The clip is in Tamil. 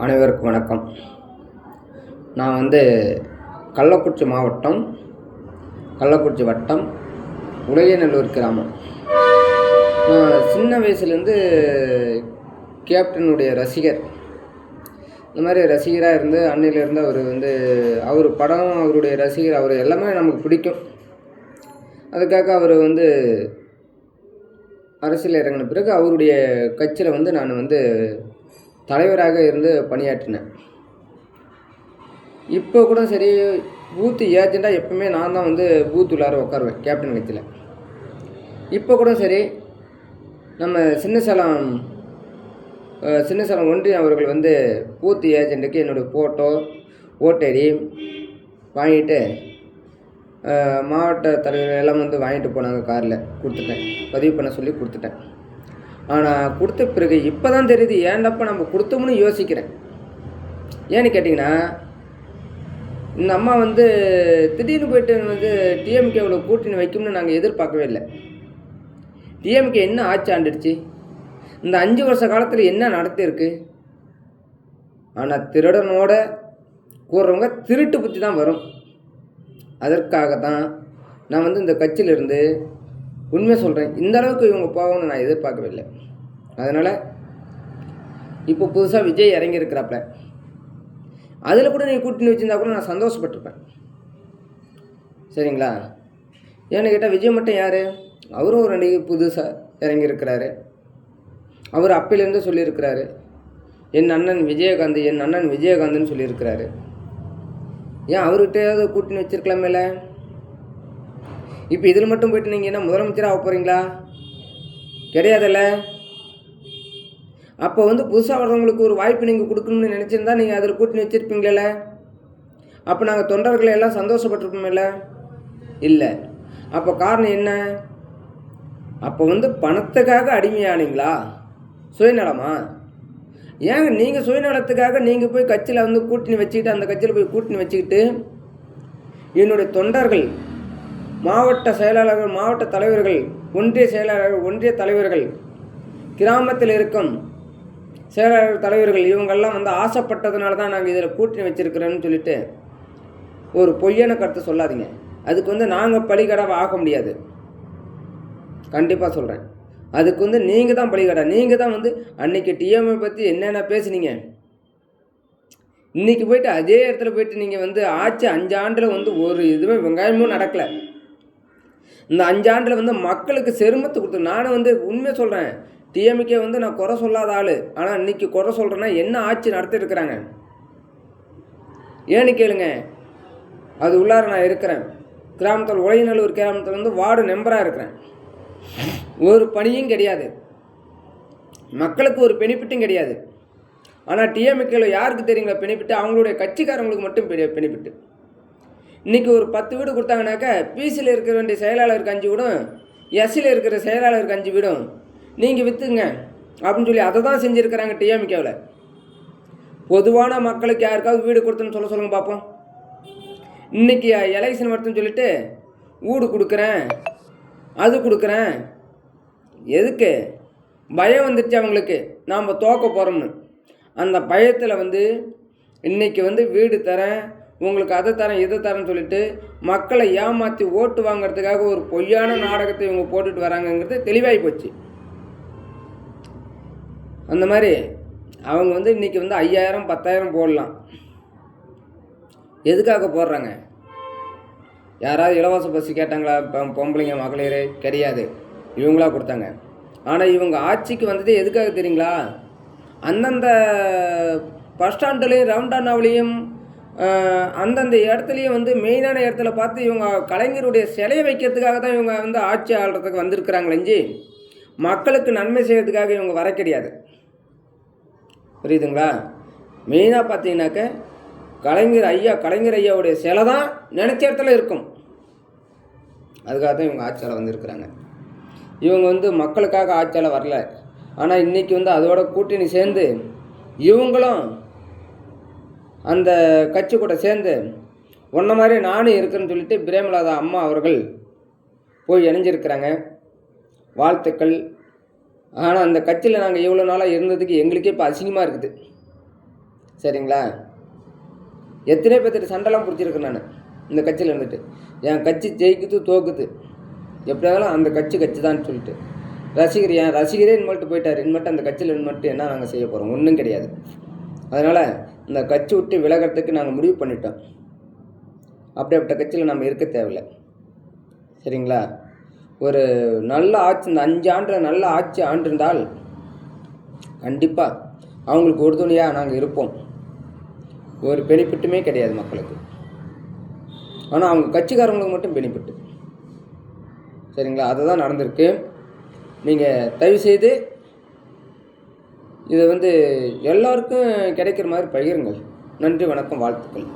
அனைவருக்கும் வணக்கம். நான் கள்ளக்குறிச்சி மாவட்டம், கள்ளக்குறிச்சி வட்டம், உடையநல்லூர் கிராமம். நான் சின்ன வயசுலேருந்து கேப்டனுடைய ரசிகர். இந்த மாதிரி ரசிகராக இருந்து அன்னையிலேருந்து அவர் படம், அவருடைய ரசிகர், அவர் எல்லாமே நமக்கு பிடிக்கும். அதுக்காக அவர் அரசியல் இறங்கின பிறகு அவருடைய கட்சியில் நான் தலைவராக இருந்து பணியாற்றினேன். இப்போ கூட சரி, பூத்து ஏஜெண்டாக எப்பவுமே நான் தான் பூத் உள்ளார உட்காருவேன் கேப்டன் கட்சியில். இப்போ கூட சரி, நம்ம சின்னசேலம் ஒன்றியம் அவர்கள் பூத் ஏஜெண்ட்டுக்கு என்னுடைய ஃபோட்டோ, ஓட்டடி வாங்கிட்டு மாவட்ட தலைவர்கள் எல்லாம் வாங்கிட்டு போனாங்க. காரில் கொடுத்துட்டேன், பதிவு பண்ண சொல்லி கொடுத்துட்டேன். ஆனால் கொடுத்த பிறகு இப்போ தான் தெரியுது ஏன்டப்பா நம்ம கொடுத்தோம்னு யோசிக்கிறேன். ஏன்னு கேட்டிங்கன்னா, இந்த அம்மா திடீர்னு போயிட்டு டிஎம்கேவில் கூட்டணி வைக்கும்னு நாங்கள் எதிர்பார்க்கவே இல்லை. டிஎம்கே என்ன ஆட்சி ஆண்டுடுச்சு, இந்த 5 வருஷ காலத்தில் என்ன நடத்தியிருக்கு. ஆனால் திருடனோட கூறுறவங்க திருட்டு புத்தி தான் வரும். அதற்காக தான் நான் இந்த கட்சியிலிருந்து உண்மை சொல்கிறேன், இந்த அளவுக்கு இவங்க போகணும்னு நான் எதிர்பார்க்கவே இல்லை. அதனால் இப்போ புதுசாக விஜய் இறங்கியிருக்கிறாப்புல, அதில் கூட நீங்கள் கூட்டணி வச்சுருந்தா கூட நான் சந்தோஷப்பட்டிருப்பேன். சரிங்களா? ஏன்னு கேட்டால், விஜய் மட்டும் யார், அவரும் ஒரு நடிகை புதுசாக இறங்கியிருக்கிறாரு. அவர் அப்பையிலேருந்து சொல்லியிருக்கிறாரு, என் அண்ணன் விஜயகாந்த்னு சொல்லியிருக்கிறாரு. ஏன் அவர்கிட்டையாவது கூட்டணி வச்சுருக்கலாமேல? இப்போ இதில் மட்டும் போய்ட்டு நீங்கள் என்ன முதலமைச்சராக ஆக போகிறீங்களா? கிடையாதுல்ல. அப்போ புதுசாக வர்றவங்களுக்கு ஒரு வாய்ப்பு நீங்கள் கொடுக்கணும்னு நினச்சிருந்தா நீங்கள் அதில் கூட்டணி வச்சுருப்பீங்களே. அப்போ நாங்கள் தொண்டர்களை எல்லாம் சந்தோஷப்பட்டிருப்போமில்ல? இல்லை. அப்போ காரணம் என்ன? அப்போ பணத்துக்காக அடிமையானீங்களா? சுயநலமா? ஏங்க நீங்கள் சுயநலத்துக்காக நீங்கள் போய் கட்சியில் கூட்டணி வச்சுக்கிட்டு, அந்த கட்சியில் போய் கூட்டணி வச்சுக்கிட்டு, என்னுடைய தொண்டர்கள், மாவட்ட செயலாளர்கள், மாவட்ட தலைவர்கள், ஒன்றிய செயலாளர்கள், ஒன்றிய தலைவர்கள், கிராமத்தில் இருக்கும் செயலாளர் தலைவர்கள், இவங்கெல்லாம் ஆசைப்பட்டதுனால தான் நாங்கள் இதில் கூட்டணி வச்சுருக்கிறோன்னு சொல்லிட்டு ஒரு பொய்யான கருத்தை சொல்லாதீங்க. அதுக்கு நாங்கள் பலிகடாவை ஆக முடியாது. கண்டிப்பாக சொல்கிறேன், அதுக்கு நீங்கள் தான் பலிகடா. நீங்கள் தான் அன்றைக்கி டிஎம்ஐ பற்றி என்னென்ன பேசுனீங்க, இன்றைக்கி போயிட்டு அதே இடத்துல போயிட்டு நீங்கள் ஆட்சி 5 ஆண்டில் ஒரு இதுவே வெங்காயமும் நடக்கலை. இந்த 5 ஆண்டில் மக்களுக்கு செருமத்தை கொடுத்து, நானும் உண்மையை சொல்கிறேன், டிஎம்கே நான் குறை சொல்லாத ஆள். ஆனால் இன்றைக்கி குறை சொல்கிறேன்னா என்ன ஆட்சி நடத்திருக்கிறாங்க ஏன்னு கேளுங்க. அது உள்ளார நான் இருக்கிறேன். கிராமத்தில், உடையநல்லூர் கிராமத்தில் வார்டு மெம்பராக இருக்கிறேன். ஒரு பணியும் கிடையாது, மக்களுக்கு ஒரு பெனிஃபிட்டும் கிடையாது. ஆனால் டிஎம்கேவில் யாருக்கு தெரியுங்களா பெனிஃபிட்டு? அவங்களுடைய கட்சிக்காரங்களுக்கு மட்டும் பெனிஃபிட்டு. இன்றைக்கி ஒரு 10 வீடு கொடுத்தாங்கனாக்கா, பிசியில் இருக்கிற வேண்டிய செயலாளருக்கு 5 வீடும், எஸ்சியில் இருக்கிற செயலாளருக்கு 5 வீடும் நீங்கள் விற்றுங்க அப்படின்னு சொல்லி அதை தான் செஞ்சுருக்கிறாங்க டிஎம்கேவில். பொதுவான மக்களுக்கு யாருக்காவது வீடு கொடுத்துன்னு சொல்லுங்க பார்ப்போம். இன்றைக்கி எலெக்ஷன் வருதுன்னு சொல்லிட்டு வீடு கொடுக்குறேன், அது கொடுக்குறேன். எதுக்கு? பயம் வந்துடுச்சு அவங்களுக்கு, நாம் தோக்க போகிறோம்னு. அந்த பயத்தில் இன்றைக்கி வீடு தரேன், உங்களுக்கு அதை தரேன், இதை தரேன்னு சொல்லிட்டு மக்களை ஏமாற்றி ஓட்டு வாங்கிறதுக்காக ஒரு பொய்யான நாடகத்தை இவங்க போட்டுட்டு வராங்கங்கிறது தெளிவாகி போச்சு. அந்த மாதிரி அவங்க இன்றைக்கி 5000 10,000 போடலாம். எதுக்காக போடுறாங்க? யாராவது இலவச பஸ் கேட்டாங்களா? பொம்பளைங்க, மகளிர் கிடையாது, இவங்களா கொடுத்தாங்க. ஆனால் இவங்க ஆட்சிக்கு வந்ததே எதுக்காக தெரியுங்களா? அந்தந்த பஸ் ஸ்டாண்டுலேயும், ரவுண்டானாவிலையும், அந்தந்த இடத்துலையும் மெயினான இடத்துல பார்த்து இவங்க கலைஞருடைய சிலையை வைக்கிறதுக்காக தான் இவங்க ஆட்சி ஆள்றதுக்கு வந்திருக்கிறாங்களே, மக்களுக்கு நன்மை செய்கிறதுக்காக இவங்க வர கிடையாது. புரியுதுங்களா? மெயினாக பார்த்தீங்கன்னாக்க கலைஞர் ஐயாவுடைய சிலை தான் நினச்ச இடத்துல இருக்கும். அதுக்காக தான் இவங்க ஆட்சியால் வந்திருக்கிறாங்க. இவங்க மக்களுக்காக ஆட்சியால் வரல. ஆனால் இன்றைக்கி அதோட கூட்டணி சேர்ந்து இவங்களும் அந்த கட்சி கூட சேர்ந்து ஒன்றை மாதிரி நானும் இருக்கிறேன்னு சொல்லிட்டு பிரேமலதா அம்மா அவர்கள் போய் இணைஞ்சிருக்கிறாங்க. வாழ்த்துக்கள். ஆனால் அந்த கட்சியில் நாங்கள் இவ்வளோ நாளாக இருந்ததுக்கு எங்களுக்கே இப்போ அசிங்கமாக இருக்குது. சரிங்களா? எத்தனை பேர்த்திட்ட சண்டைலாம் பிடிச்சிருக்கேன் நான் இந்த கட்சியில் இருந்துட்டு. என் கட்சி ஜெயிக்குது தோக்குது எப்படியாவது அந்த கட்சி தான் சொல்லிட்டு என் ரசிகரே இன்மட்டு போயிட்டார். இன்மட்டு அந்த கட்சியில் இன்மட்டு என்ன நாங்கள் செய்ய போகிறோம்? ஒன்றும் கிடையாது. அதனால் இந்த கட்சி விட்டு விலகிறதுக்கு நாங்கள் முடிவு பண்ணிட்டோம். அப்படிப்பட்ட கட்சியில் நம்ம இருக்க தேவையில்லை. சரிங்களா? ஒரு நல்ல ஆட்சி, இந்த 5 ஆண்டு நல்ல ஆட்சி ஆண்டிருந்தால் கண்டிப்பாக அவங்களுக்கு உறுதுணையாக நாங்கள் இருப்போம். ஒரு பெனிஃபிட்டுமே கிடையாது மக்களுக்கு. ஆனால் அவங்க கட்சிக்காரங்களுக்கு மட்டும் பெனிஃபிட்டு. சரிங்களா? அதுதான் நடந்திருக்கு. நீங்கள் தயவுசெய்து இதை எல்லாருக்கும் கிடைக்கிற மாதிரி பகிருங்கள். நன்றி, வணக்கம், வாழ்த்துக்கள்.